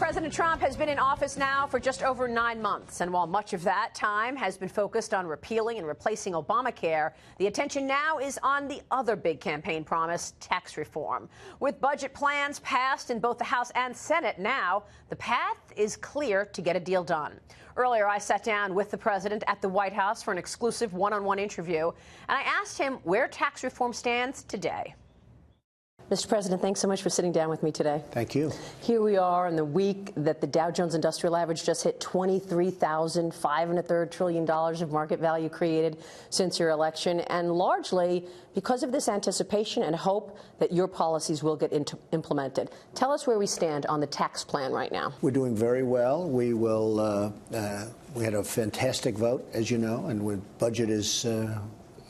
President Trump has been in office now for just over 9 months. And while much of that time has been focused on repealing and replacing Obamacare, the attention now is on the other big campaign promise, tax reform. With budget plans passed in both the House and Senate now, the path is clear to get a deal done. Earlier, I sat down with the president at the White House for an exclusive one-on-one interview, and I asked him where tax reform stands today. Mr. President, thanks so much for sitting down with me today. Thank you. Here we are in the week that the Dow Jones Industrial Average just hit $23,533 trillion of market value created since your election, and largely because of this anticipation and hope that your policies will get implemented. Tell us where we stand on the tax plan right now. We're doing very well. We will. We had a fantastic vote, as you know, and the budget is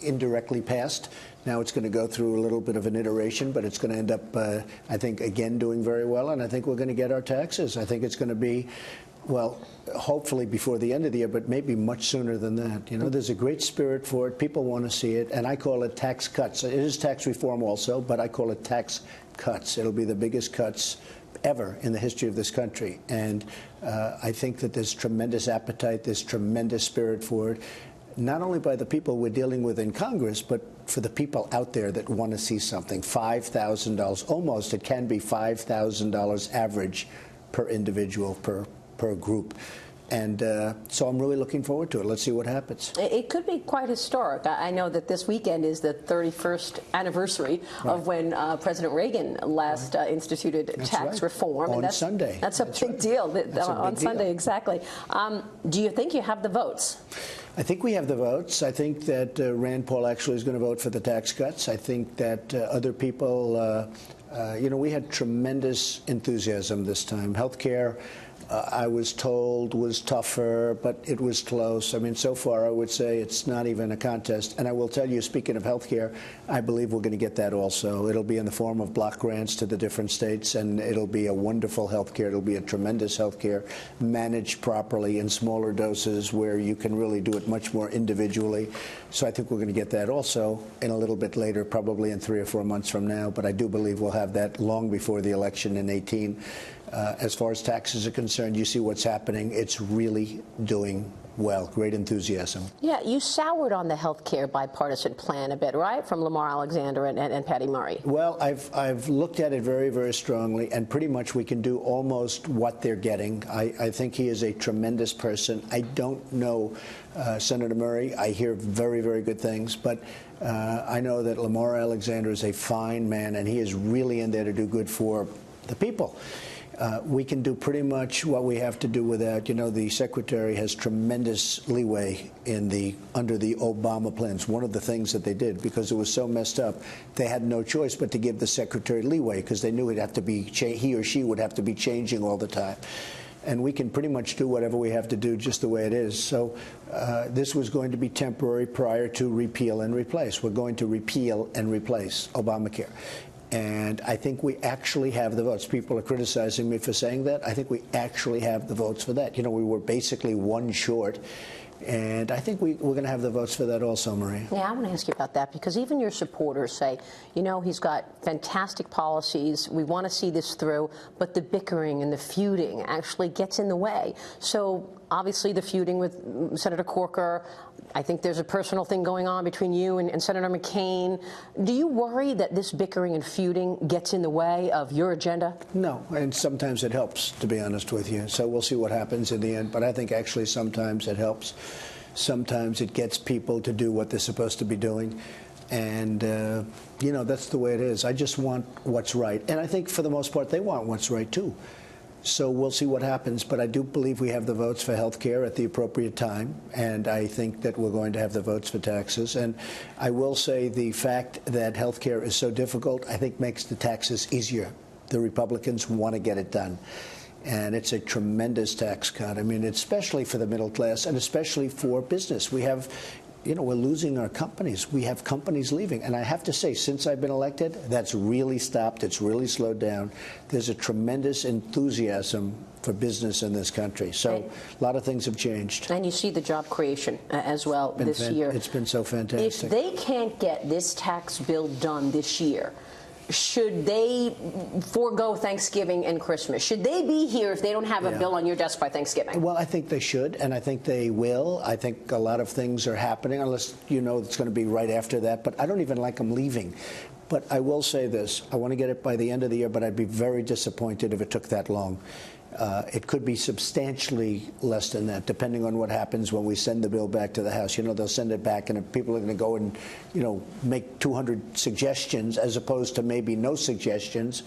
indirectly passed. Now it's going to go through a little bit of an iteration, but it's going to end up, I think, again, doing very well. And I think we're going to get our taxes. I think it's going to be, well, hopefully before the end of the year, but maybe much sooner than that. You know, there's a great spirit for it. People want to see it. And I call it tax cuts. It is tax reform also, but I call it tax cuts. It'll be the biggest cuts ever in the history of this country. And I think that there's tremendous appetite, there's tremendous spirit for it, not only by the people we're dealing with in Congress, but for the people out there that want to see something. $5,000, almost, it can be $5,000 average per individual, per group. And so I'm really looking forward to it. Let's see what happens. It could be quite historic. I know that this weekend is the 31st anniversary of when President Reagan last instituted tax reform. On Sunday. That's a big deal. On Sunday, exactly. Do you think you have the votes? I think we have the votes. I think that Rand Paul actually is going to vote for the tax cuts. I think that other people, you know, we had tremendous enthusiasm this time. Healthcare, I was told, was tougher, but it was close. I mean, so far, I would say it's not even a contest. And I will tell you, speaking of health care, I believe we're going to get that also. It'll be in the form of block grants to the different states, and it'll be a wonderful health care. It'll be a tremendous health care managed properly in smaller doses where you can really do it much more individually. So I think we're going to get that also in a little bit later, probably in 3 or 4 months from now. But I do believe we'll have that long before the election in 2018. As far as taxes are concerned, you see what's happening. It's really doing well. Great enthusiasm. Yeah, you soured on the health care bipartisan plan a bit, right, from Lamar Alexander and Patty Murray? Well, I've looked at it very, very strongly, and pretty much we can do almost what they're getting. I think he is a tremendous person. I don't know Senator Murray. I hear very, very good things, but I know that Lamar Alexander is a fine man, and he is really in there to do good for the people. We can do pretty much what we have to do with that. You know, the secretary has tremendous leeway under the Obama plans. One of the things that they did, because it was so messed up, they had no choice but to give the secretary leeway, because they knew he or she would have to be changing all the time. And we can pretty much do whatever we have to do just the way it is. So this was going to be temporary prior to repeal and replace. We're going to repeal and replace Obamacare. And I think we actually have the votes. People are criticizing me for saying that. I think we actually have the votes for that. You know, we were basically one short. And I think we're going to have the votes for that also, Maria. Yeah, I want to ask you about that, because even your supporters say, you know, he's got fantastic policies. We want to see this through, but the bickering and the feuding actually gets in the way. So obviously the feuding with Senator Corker, I think there's a personal thing going on between you and Senator McCain. Do you worry that this bickering and feuding gets in the way of your agenda? No, and sometimes it helps, to be honest with you. So we'll see what happens in the end. But I think actually sometimes it helps. Sometimes it gets people to do what they're supposed to be doing. And, you know, that's the way it is. I just want what's right. And I think for the most part, they want what's right, too. So we'll see what happens. But I do believe we have the votes for health care at the appropriate time. And I think that we're going to have the votes for taxes. And I will say the fact that health care is so difficult, I think, makes the taxes easier. The Republicans want to get it done. And it's a tremendous tax cut. I mean, especially for the middle class and especially for business. We have, you know, we're losing our companies. We have companies leaving. And I have to say, since I've been elected, that's really stopped. It's really slowed down. There's a tremendous enthusiasm for business in this country. So a lot of things have changed. And you see the job creation as well this year. It's been so fantastic. If they can't get this tax bill done this year, should they forego Thanksgiving and Christmas? Should they be here if they don't have a bill on your desk by Thanksgiving? Well, I think they should, and I think they will. I think a lot of things are happening, unless you know it's going to be right after that. But I don't even like them leaving. But I will say this. I want to get it by the end of the year, but I'd be very disappointed if it took that long. It could be substantially less than that, depending on what happens when we send the bill back to the House. You know, they'll send it back, and people are going to go and, you know, make 200 suggestions as opposed to maybe no suggestions,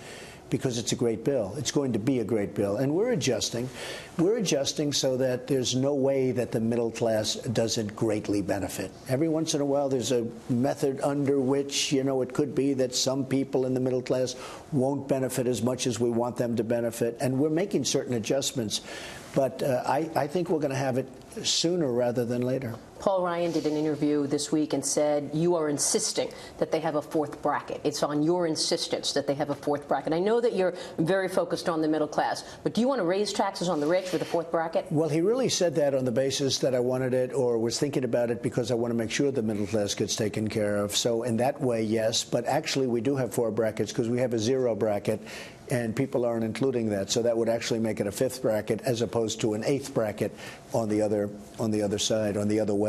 because it's a great bill. It's going to be a great bill. And we're adjusting. We're adjusting so that there's no way that the middle class doesn't greatly benefit. Every once in a while, there's a method under which, you know, it could be that some people in the middle class won't benefit as much as we want them to benefit. And we're making certain adjustments. But I think we're going to have it sooner rather than later. Paul Ryan did an interview this week and said you are insisting that they have a fourth bracket. It's on your insistence that they have a fourth bracket. I know that you're very focused on the middle class, but do you want to raise taxes on the rich with a fourth bracket? Well, he really said that on the basis that I wanted it, or was thinking about it because I want to make sure the middle class gets taken care of. So in that way, yes. But actually, we do have four brackets because we have a zero bracket, and people aren't including that. So that would actually make it a fifth bracket as opposed to an eighth bracket on the other side, on the other way.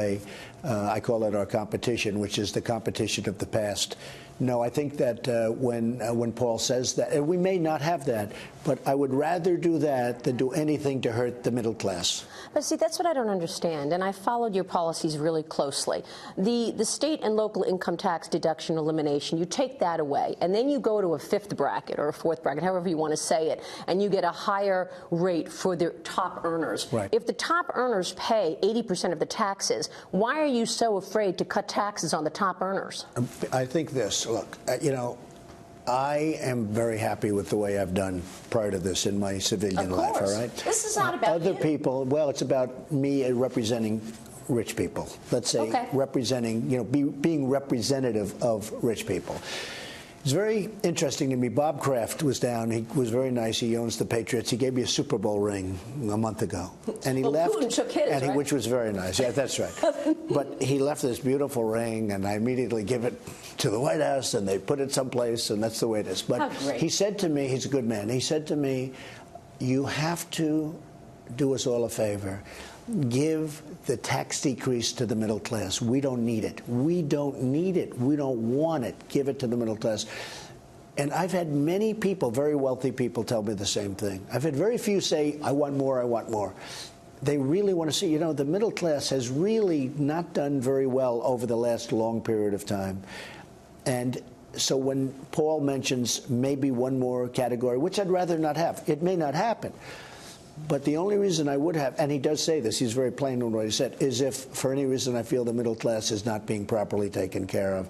I call it our competition, which is the competition of the past. No, I think that when Paul says that, and we may not have that, but I would rather do that than do anything to hurt the middle class. But see, that's what I don't understand, and I followed your policies really closely. The state and local income tax deduction elimination, you take that away, and then you go to a fifth bracket or a fourth bracket, however you want to say it, and you get a higher rate for the top earners. Right. If the top earners pay 80% of the taxes, why are you so afraid to cut taxes on the top earners? I think this. Look, you know, I am very happy with the way I've done prior to this in my civilian life, all right? This is not about other you. people. Well, it's about me representing rich people. Let's say representing, you know, being representative of rich people. It's very interesting to me. Bob Kraft was down. He was very nice. He owns the Patriots. He gave me a Super Bowl ring a month ago, and he left. Putin took his, and right? which was very nice. Yeah, that's right. But he left this beautiful ring, and I immediately give it to the White House, and they put it someplace, and that's the way it is. But he said to me, he's a good man. He said to me, "You have to do us all a favor. Give the tax decrease to the middle class. We don't need it. We don't need it. We don't want it. Give it to the middle class." And I've had many people, very wealthy people, tell me the same thing. I've had very few say, "I want more, I want more." They really want to see, you know, the middle class has really not done very well over the last long period of time. And so when Paul mentions maybe one more category, which I'd rather not have, it may not happen. But the only reason I would have, and he does say this, he's very plain in what he said, is if for any reason I feel the middle class is not being properly taken care of.